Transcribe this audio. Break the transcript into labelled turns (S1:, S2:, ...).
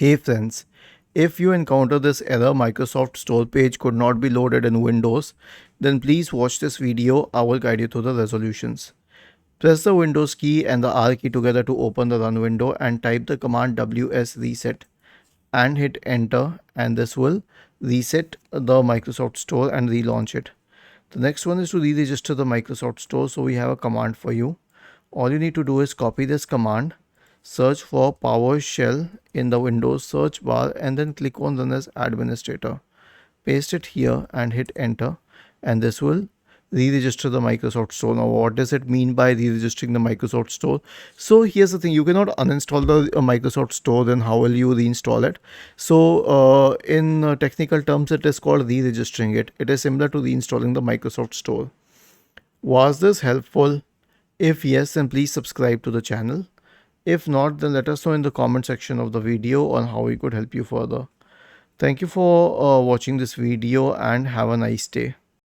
S1: Hey friends, if you encounter this error Microsoft Store page could not be loaded in Windows, then please watch this video. I will guide you through the resolutions. Press the Windows key and the R key together to open the run window and type the command ws reset and hit enter, and this will reset the Microsoft Store and relaunch it. The next one is to re-register the Microsoft Store, so we have a command for you. All you need to do is copy this command, search for PowerShell in the Windows search bar, and then click on Run as Administrator. Paste it here and hit enter, and this will re-register the Microsoft Store. Now, what does it mean by re-registering the Microsoft Store? So here's the thing: you cannot uninstall the Microsoft Store. Then how will you reinstall it? So in technical terms, it is called re-registering it. It is similar to reinstalling the Microsoft Store. Was this helpful? If yes, then please subscribe to the channel. If not, then let us know in the comment section of the video on how we could help you further. Thank you for watching this video and have a nice day.